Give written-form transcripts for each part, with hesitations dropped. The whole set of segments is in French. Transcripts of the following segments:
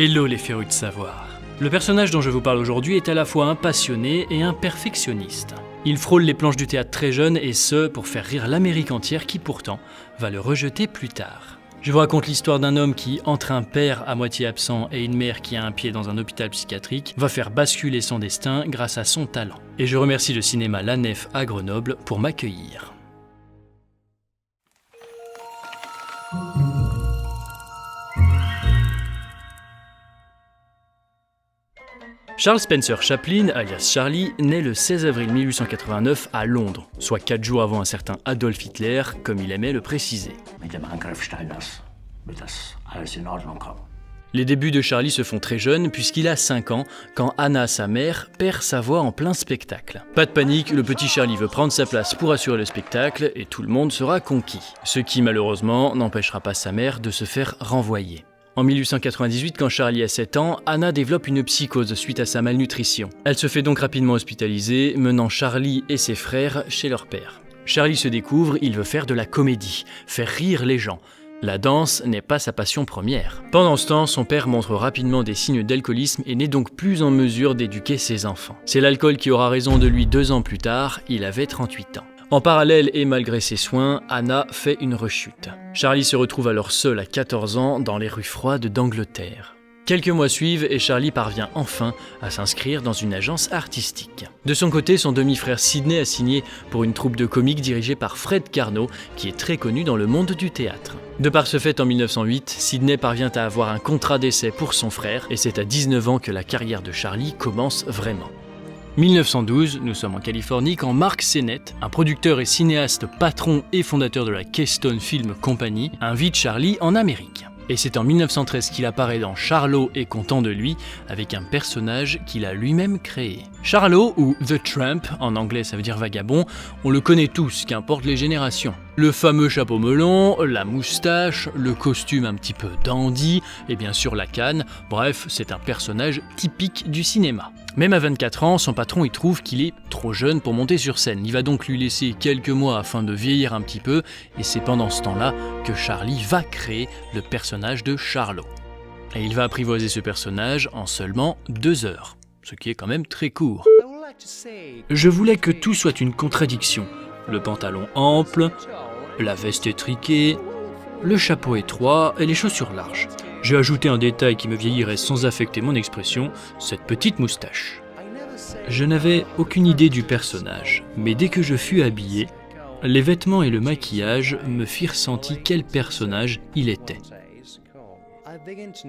Hello les férus de savoir. Le personnage dont je vous parle aujourd'hui est à la fois un passionné et un perfectionniste. Il frôle les planches du théâtre très jeune et ce, pour faire rire l'Amérique entière qui pourtant va le rejeter plus tard. Je vous raconte l'histoire d'un homme qui, entre un père à moitié absent et une mère qui a un pied dans un hôpital psychiatrique, va faire basculer son destin grâce à son talent. Et je remercie le cinéma La Nef à Grenoble pour m'accueillir. Charles Spencer Chaplin, alias Charlie, naît le 16 avril 1889 à Londres, soit 4 jours avant un certain Adolf Hitler, comme il aimait le préciser. Les débuts de Charlie se font très jeunes puisqu'il a 5 ans quand Anna, sa mère, perd sa voix en plein spectacle. Pas de panique, le petit Charlie veut prendre sa place pour assurer le spectacle et tout le monde sera conquis. Ce qui malheureusement n'empêchera pas sa mère de se faire renvoyer. En 1898, quand Charlie a 7 ans, Anna développe une psychose suite à sa malnutrition. Elle se fait donc rapidement hospitaliser, menant Charlie et ses frères chez leur père. Charlie se découvre, il veut faire de la comédie, faire rire les gens. La danse n'est pas sa passion première. Pendant ce temps, son père montre rapidement des signes d'alcoolisme et n'est donc plus en mesure d'éduquer ses enfants. C'est l'alcool qui aura raison de lui 2 ans plus tard, il avait 38 ans. En parallèle et malgré ses soins, Anna fait une rechute. Charlie se retrouve alors seul à 14 ans dans les rues froides d'Angleterre. Quelques mois suivent et Charlie parvient enfin à s'inscrire dans une agence artistique. De son côté, son demi-frère Sidney a signé pour une troupe de comiques dirigée par Fred Karno, qui est très connu dans le monde du théâtre. De par ce fait, en 1908, Sidney parvient à avoir un contrat d'essai pour son frère et c'est à 19 ans que la carrière de Charlie commence vraiment. 1912, nous sommes en Californie quand Mark Sennett, un producteur et cinéaste patron et fondateur de la Keystone Film Company, invite Charlie en Amérique. Et c'est en 1913 qu'il apparaît dans Charlot et content de lui, avec un personnage qu'il a lui-même créé. Charlot, ou The Tramp, en anglais ça veut dire vagabond, on le connaît tous, qu'importe les générations. Le fameux chapeau melon, la moustache, le costume un petit peu dandy, et bien sûr la canne, bref, c'est un personnage typique du cinéma. Même à 24 ans, son patron y trouve qu'il est trop jeune pour monter sur scène. Il va donc lui laisser quelques mois afin de vieillir un petit peu, et c'est pendant ce temps-là que Charlie va créer le personnage de Charlot. Et il va apprivoiser ce personnage en seulement 2 heures, ce qui est quand même très court. Je voulais que tout soit une contradiction. Le pantalon ample, la veste étriquée, le chapeau étroit et les chaussures larges. J'ai ajouté un détail qui me vieillirait sans affecter mon expression, cette petite moustache. Je n'avais aucune idée du personnage, mais dès que je fus habillé, les vêtements et le maquillage me firent sentir quel personnage il était.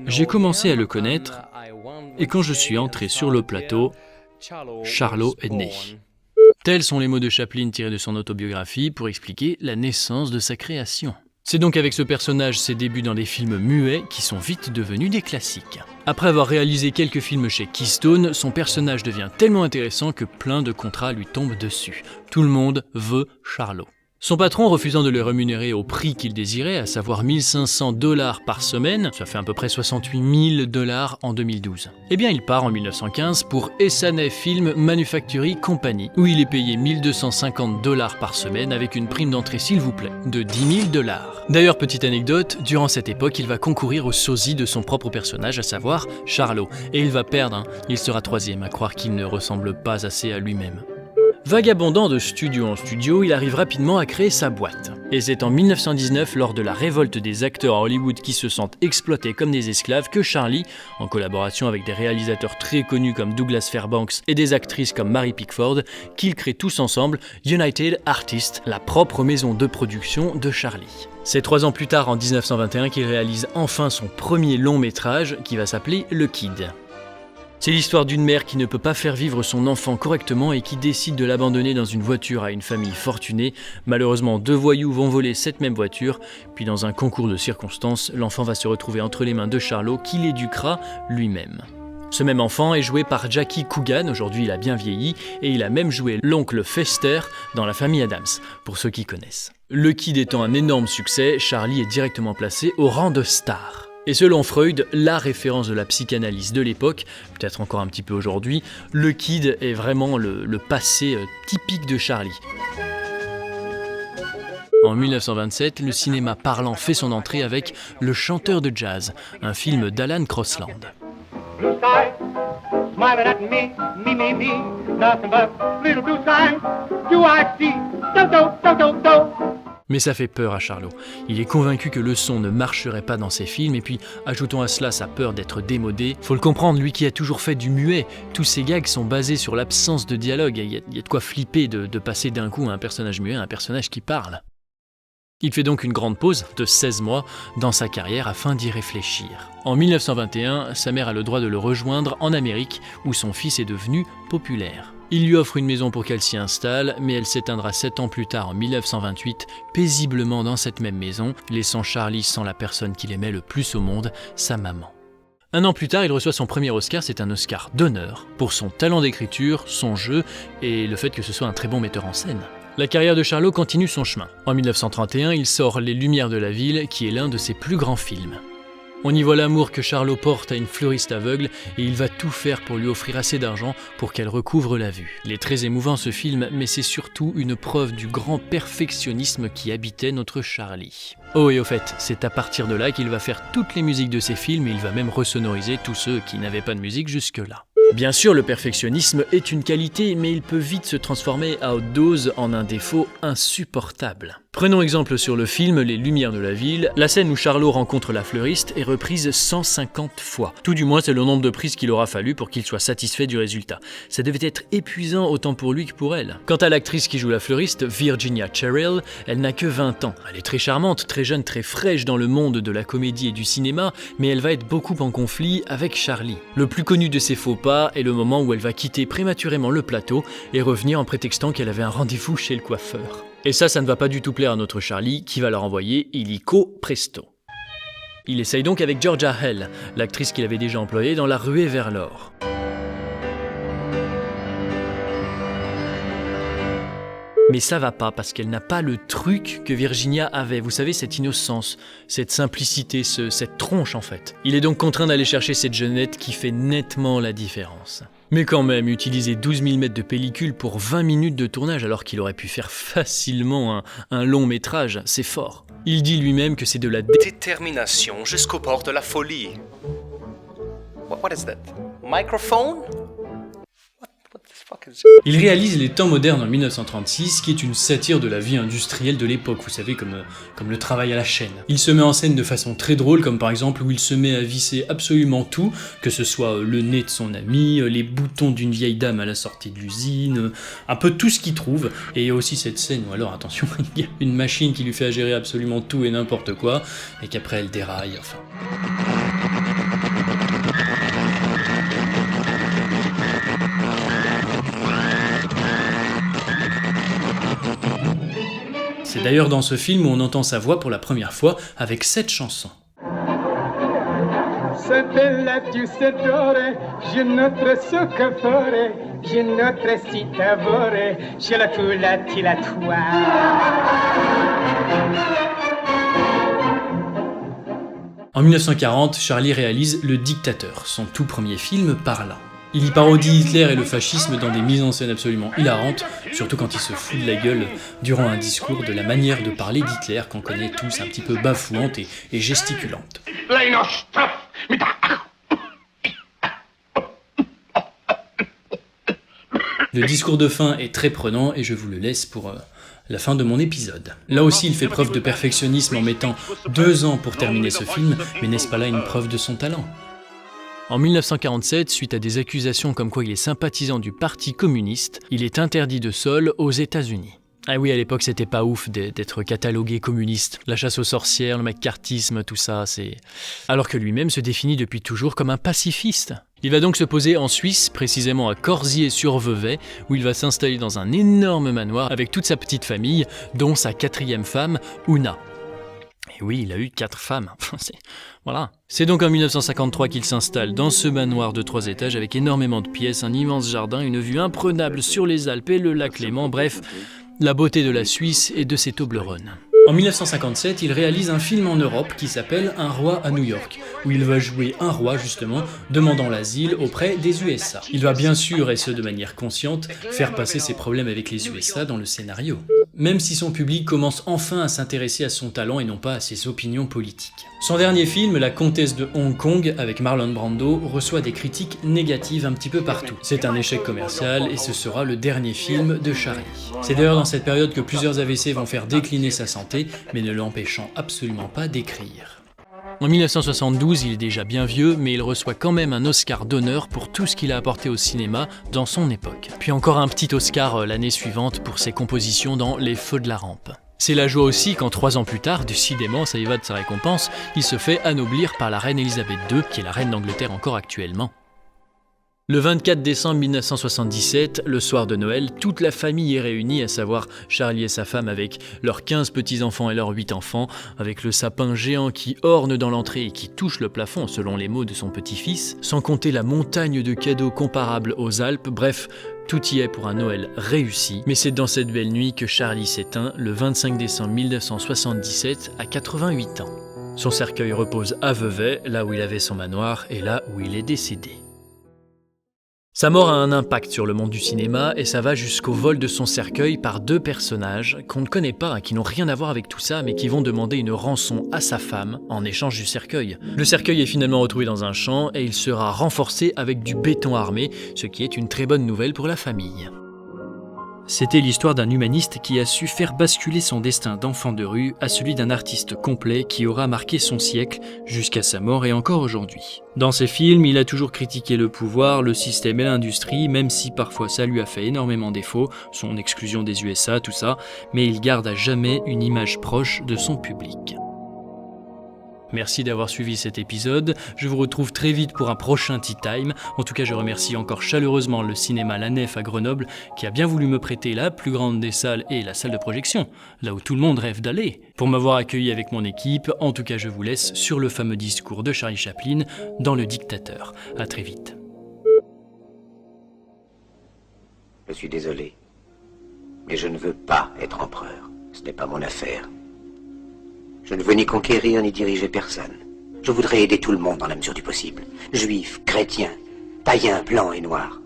J'ai commencé à le connaître, et quand je suis entré sur le plateau, Charlot est né. Tels sont les mots de Chaplin tirés de son autobiographie pour expliquer la naissance de sa création. C'est donc avec ce personnage ses débuts dans des films muets qui sont vite devenus des classiques. Après avoir réalisé quelques films chez Keystone, son personnage devient tellement intéressant que plein de contrats lui tombent dessus. Tout le monde veut Charlot. Son patron, refusant de le rémunérer au prix qu'il désirait, à savoir $1500 par semaine, ça fait à peu près $68 000 en 2012. Eh bien, il part en 1915 pour Essanay Film Manufacturing Company, où il est payé $1250 par semaine avec une prime d'entrée, s'il vous plaît, de $10 000. D'ailleurs, petite anecdote, durant cette époque, il va concourir au sosie de son propre personnage, à savoir Charlot. Et il va perdre, il sera 3e, à croire qu'il ne ressemble pas assez à lui-même. Vagabondant de studio en studio, il arrive rapidement à créer sa boîte. Et c'est en 1919, lors de la révolte des acteurs à Hollywood qui se sentent exploités comme des esclaves, que Charlie, en collaboration avec des réalisateurs très connus comme Douglas Fairbanks et des actrices comme Mary Pickford, qu'ils créent tous ensemble United Artists, la propre maison de production de Charlie. C'est 3 ans plus tard, en 1921, qu'il réalise enfin son premier long métrage qui va s'appeler Le Kid. C'est l'histoire d'une mère qui ne peut pas faire vivre son enfant correctement et qui décide de l'abandonner dans une voiture à une famille fortunée. Malheureusement, 2 voyous vont voler cette même voiture, puis dans un concours de circonstances, l'enfant va se retrouver entre les mains de Charlot qui l'éduquera lui-même. Ce même enfant est joué par Jackie Coogan, aujourd'hui il a bien vieilli, et il a même joué l'oncle Fester dans La Famille Addams, pour ceux qui connaissent. Le Kid étant un énorme succès, Charlie est directement placé au rang de star. Et selon Freud, la référence de la psychanalyse de l'époque, peut-être encore un petit peu aujourd'hui, le Kid est vraiment le passé typique de Charlie. En 1927, le cinéma parlant fait son entrée avec Le Chanteur de Jazz, un film d'Alan Crosland. blue sky, smiling at me, me, nothing but little blue sky. Do I see? Do. Mais ça fait peur à Charlot. Il est convaincu que le son ne marcherait pas dans ses films, et puis, ajoutons à cela sa peur d'être démodé. Faut le comprendre, lui qui a toujours fait du muet, tous ses gags sont basés sur l'absence de dialogue. Il y a de quoi flipper de passer d'un coup à un personnage muet à un personnage qui parle. Il fait donc une grande pause de 16 mois dans sa carrière afin d'y réfléchir. En 1921, sa mère a le droit de le rejoindre en Amérique, où son fils est devenu populaire. Il lui offre une maison pour qu'elle s'y installe, mais elle s'éteindra 7 ans plus tard, en 1928, paisiblement dans cette même maison, laissant Charlie sans la personne qu'il aimait le plus au monde, sa maman. Un an plus tard, il reçoit son premier Oscar, c'est un Oscar d'honneur, pour son talent d'écriture, son jeu et le fait que ce soit un très bon metteur en scène. La carrière de Charlot continue son chemin. En 1931, il sort Les Lumières de la ville, qui est l'un de ses plus grands films. On y voit l'amour que Charlot porte à une fleuriste aveugle et il va tout faire pour lui offrir assez d'argent pour qu'elle recouvre la vue. Il est très émouvant ce film, mais c'est surtout une preuve du grand perfectionnisme qui habitait notre Charlie. Oh et au fait, c'est à partir de là qu'il va faire toutes les musiques de ses films et il va même resonoriser tous ceux qui n'avaient pas de musique jusque-là. Bien sûr, le perfectionnisme est une qualité, mais il peut vite se transformer à haute dose en un défaut insupportable. Prenons exemple sur le film Les Lumières de la ville. La scène où Charlot rencontre la fleuriste est reprise 150 fois. Tout du moins, c'est le nombre de prises qu'il aura fallu pour qu'il soit satisfait du résultat. Ça devait être épuisant autant pour lui que pour elle. Quant à l'actrice qui joue la fleuriste, Virginia Cherrill, elle n'a que 20 ans. Elle est très charmante, très jeune, très fraîche dans le monde de la comédie et du cinéma, mais elle va être beaucoup en conflit avec Charlie. Le plus connu de ses faux pas est le moment où elle va quitter prématurément le plateau et revenir en prétextant qu'elle avait un rendez-vous chez le coiffeur. Et ça ne va pas du tout plaire à notre Charlie, qui va la renvoyer illico presto. Il essaye donc avec Georgia Hell, l'actrice qu'il avait déjà employée dans La Ruée vers l'or. Mais ça va pas parce qu'elle n'a pas le truc que Virginia avait, vous savez, cette innocence, cette simplicité, cette tronche en fait. Il est donc contraint d'aller chercher cette jeunette qui fait nettement la différence. Mais quand même, utiliser 12 000 mètres de pellicule pour 20 minutes de tournage alors qu'il aurait pu faire facilement un long métrage, c'est fort. Il dit lui-même que c'est de la détermination jusqu'au bord de la folie. What is that? Microphone? Il réalise Les Temps modernes en 1936, qui est une satire de la vie industrielle de l'époque, vous savez, comme le travail à la chaîne. Il se met en scène de façon très drôle, comme par exemple où il se met à visser absolument tout, que ce soit le nez de son ami, les boutons d'une vieille dame à la sortie de l'usine, un peu tout ce qu'il trouve. Et il y a aussi cette scène où alors, attention, il y a une machine qui lui fait gérer absolument tout et n'importe quoi, et qu'après elle déraille, enfin... C'est d'ailleurs dans ce film où on entend sa voix pour la première fois avec cette chanson. En 1940, Charlie réalise Le Dictateur, son tout premier film parlant. Il y parodie Hitler et le fascisme dans des mises en scène absolument hilarantes, surtout quand il se fout de la gueule durant un discours de la manière de parler d'Hitler qu'on connaît tous un petit peu bafouante et gesticulante. Le discours de fin est très prenant et je vous le laisse pour la fin de mon épisode. Là aussi, il fait preuve de perfectionnisme en mettant 2 ans pour terminer ce film, mais n'est-ce pas là une preuve de son talent ? En 1947, suite à des accusations comme quoi il est sympathisant du Parti communiste, il est interdit de sol aux États-Unis. Ah oui, à l'époque, c'était pas ouf d'être catalogué communiste. La chasse aux sorcières, le macartisme, tout ça, c'est... Alors que lui-même se définit depuis toujours comme un pacifiste. Il va donc se poser en Suisse, précisément à Corsier-sur-Vevey, où il va s'installer dans un énorme manoir avec toute sa petite famille, dont sa 4e femme, Una. Et oui, il a eu 4 femmes. Voilà. C'est donc en 1953 qu'il s'installe dans ce manoir de 3 étages avec énormément de pièces, un immense jardin, une vue imprenable sur les Alpes et le lac Léman, bref, la beauté de la Suisse et de ses Toblerones. En 1957, il réalise un film en Europe qui s'appelle Un roi à New York, où il va jouer un roi justement, demandant l'asile auprès des USA. Il va bien sûr, et ce de manière consciente, faire passer ses problèmes avec les USA dans le scénario. même si son public commence enfin à s'intéresser à son talent et non pas à ses opinions politiques. Son dernier film, La Comtesse de Hong Kong, avec Marlon Brando, reçoit des critiques négatives un petit peu partout. C'est un échec commercial et ce sera le dernier film de Charlie. C'est d'ailleurs dans cette période que plusieurs AVC vont faire décliner sa santé, mais ne l'empêchant absolument pas d'écrire. En 1972, il est déjà bien vieux, mais il reçoit quand même un Oscar d'honneur pour tout ce qu'il a apporté au cinéma dans son époque. Puis encore un petit Oscar l'année suivante pour ses compositions dans Les Feux de la Rampe. C'est la joie aussi quand 3 ans plus tard, décidément ça y va de sa récompense, il se fait anoblir par la reine Elisabeth II, qui est la reine d'Angleterre encore actuellement. Le 24 décembre 1977, le soir de Noël, toute la famille est réunie, à savoir Charlie et sa femme avec leurs 15 petits-enfants et leurs 8 enfants, avec le sapin géant qui orne dans l'entrée et qui touche le plafond selon les mots de son petit-fils, sans compter la montagne de cadeaux comparables aux Alpes, bref, tout y est pour un Noël réussi. Mais c'est dans cette belle nuit que Charlie s'éteint le 25 décembre 1977 à 88 ans. Son cercueil repose à Vevey, là où il avait son manoir et là où il est décédé. Sa mort a un impact sur le monde du cinéma et ça va jusqu'au vol de son cercueil par 2 personnages qu'on ne connaît pas, qui n'ont rien à voir avec tout ça, mais qui vont demander une rançon à sa femme en échange du cercueil. Le cercueil est finalement retrouvé dans un champ et il sera renforcé avec du béton armé, ce qui est une très bonne nouvelle pour la famille. C'était l'histoire d'un humaniste qui a su faire basculer son destin d'enfant de rue à celui d'un artiste complet qui aura marqué son siècle jusqu'à sa mort et encore aujourd'hui. Dans ses films, il a toujours critiqué le pouvoir, le système et l'industrie, même si parfois ça lui a fait énormément défaut, son exclusion des USA, tout ça, mais il garde à jamais une image proche de son public. Merci d'avoir suivi cet épisode, je vous retrouve très vite pour un prochain Tea Time. En tout cas, je remercie encore chaleureusement le cinéma La Nef à Grenoble qui a bien voulu me prêter la plus grande des salles et la salle de projection, là où tout le monde rêve d'aller. Pour m'avoir accueilli avec mon équipe, en tout cas je vous laisse sur le fameux discours de Charlie Chaplin dans Le Dictateur. À très vite. Je suis désolé, mais je ne veux pas être empereur. Ce n'est pas mon affaire. Je ne veux ni conquérir ni diriger personne. Je voudrais aider tout le monde dans la mesure du possible. Juifs, chrétiens, païens, blancs et noirs.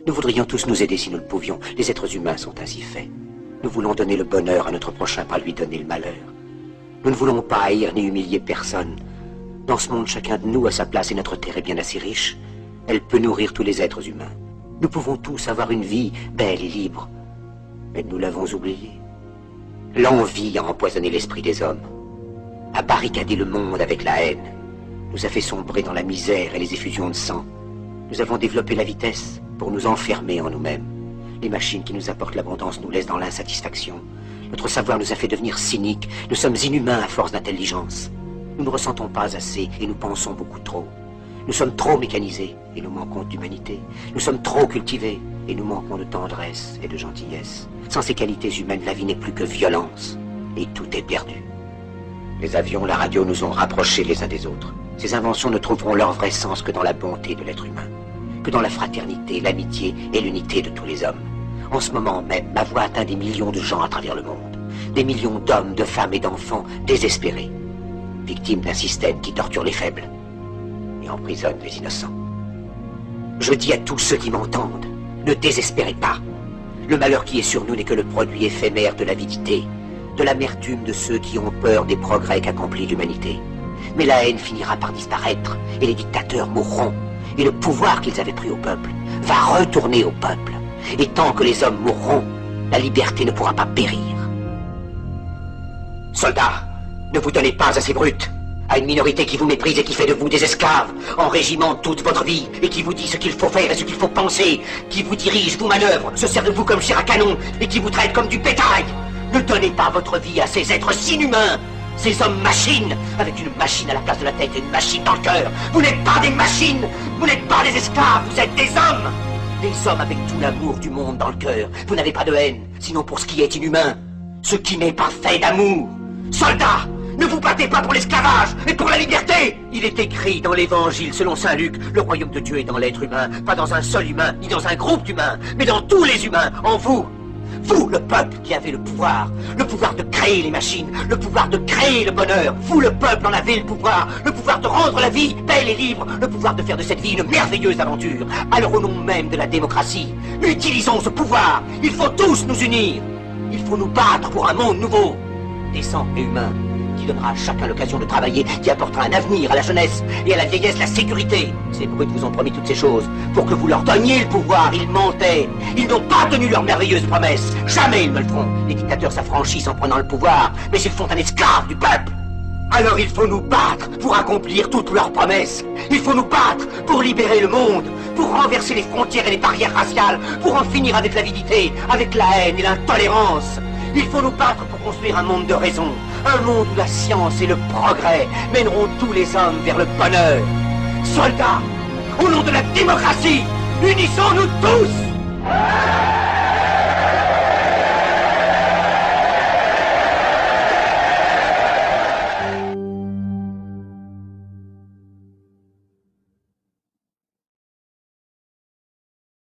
Nous voudrions tous nous aider si nous le pouvions. Les êtres humains sont ainsi faits. Nous voulons donner le bonheur à notre prochain, pas lui donner le malheur. Nous ne voulons pas haïr ni humilier personne. Dans ce monde, chacun de nous a sa place et notre terre est bien assez riche. Elle peut nourrir tous les êtres humains. Nous pouvons tous avoir une vie belle et libre. Mais nous l'avons oublié. L'envie a empoisonné l'esprit des hommes, a barricadé le monde avec la haine, nous a fait sombrer dans la misère et les effusions de sang. Nous avons développé la vitesse pour nous enfermer en nous-mêmes. Les machines qui nous apportent l'abondance nous laissent dans l'insatisfaction. Notre savoir nous a fait devenir cyniques. Nous sommes inhumains à force d'intelligence. Nous ne ressentons pas assez et nous pensons beaucoup trop. Nous sommes trop mécanisés et nous manquons d'humanité. Nous sommes trop cultivés et nous manquons de tendresse et de gentillesse. Sans ces qualités humaines, la vie n'est plus que violence et tout est perdu. Les avions, la radio nous ont rapprochés les uns des autres. Ces inventions ne trouveront leur vrai sens que dans la bonté de l'être humain, que dans la fraternité, l'amitié et l'unité de tous les hommes. En ce moment même, ma voix atteint des millions de gens à travers le monde. Des millions d'hommes, de femmes et d'enfants désespérés, victimes d'un système qui torture les faibles et emprisonne les innocents. Je dis à tous ceux qui m'entendent, ne désespérez pas. Le malheur qui est sur nous n'est que le produit éphémère de l'avidité, de l'amertume de ceux qui ont peur des progrès qu'accomplit l'humanité. Mais la haine finira par disparaître, et les dictateurs mourront, et le pouvoir qu'ils avaient pris au peuple va retourner au peuple. Et tant que les hommes mourront, la liberté ne pourra pas périr. Soldats, ne vous donnez pas à ces brutes, à une minorité qui vous méprise et qui fait de vous des esclaves, en régiment toute votre vie, et qui vous dit ce qu'il faut faire et ce qu'il faut penser, qui vous dirige, vous manœuvre, se sert de vous comme chair à canon, et qui vous traite comme du bétail. Ne donnez pas votre vie à ces êtres inhumains, ces hommes machines, avec une machine à la place de la tête et une machine dans le cœur. Vous n'êtes pas des machines, vous n'êtes pas des esclaves, vous êtes des hommes. Des hommes avec tout l'amour du monde dans le cœur. Vous n'avez pas de haine, sinon pour ce qui est inhumain, ce qui n'est pas fait d'amour. Soldats, ne vous battez pas pour l'esclavage et pour la liberté. Il est écrit dans l'évangile selon saint Luc, le royaume de Dieu est dans l'être humain, pas dans un seul humain, ni dans un groupe d'humains, mais dans tous les humains, en vous. Vous, le peuple qui avez le pouvoir de créer les machines, le pouvoir de créer le bonheur. Vous, le peuple, en avez le pouvoir de rendre la vie belle et libre, le pouvoir de faire de cette vie une merveilleuse aventure. Alors au nom même de la démocratie, utilisons ce pouvoir, il faut tous nous unir. Il faut nous battre pour un monde nouveau, décent et humain, qui donnera à chacun l'occasion de travailler, qui apportera un avenir à la jeunesse et à la vieillesse la sécurité. Ces brutes vous ont promis toutes ces choses pour que vous leur donniez le pouvoir. Ils mentaient. Ils n'ont pas tenu leurs merveilleuses promesses. Jamais ils ne le feront. Les dictateurs s'affranchissent en prenant le pouvoir, mais ils font un esclave du peuple. Alors il faut nous battre pour accomplir toutes leurs promesses. Il faut nous battre pour libérer le monde, pour renverser les frontières et les barrières raciales, pour en finir avec l'avidité, avec la haine et l'intolérance. Il faut nous battre pour construire un monde de raison, un monde où la science et le progrès mèneront tous les hommes vers le bonheur. Soldats, au nom de la démocratie, unissons-nous tous!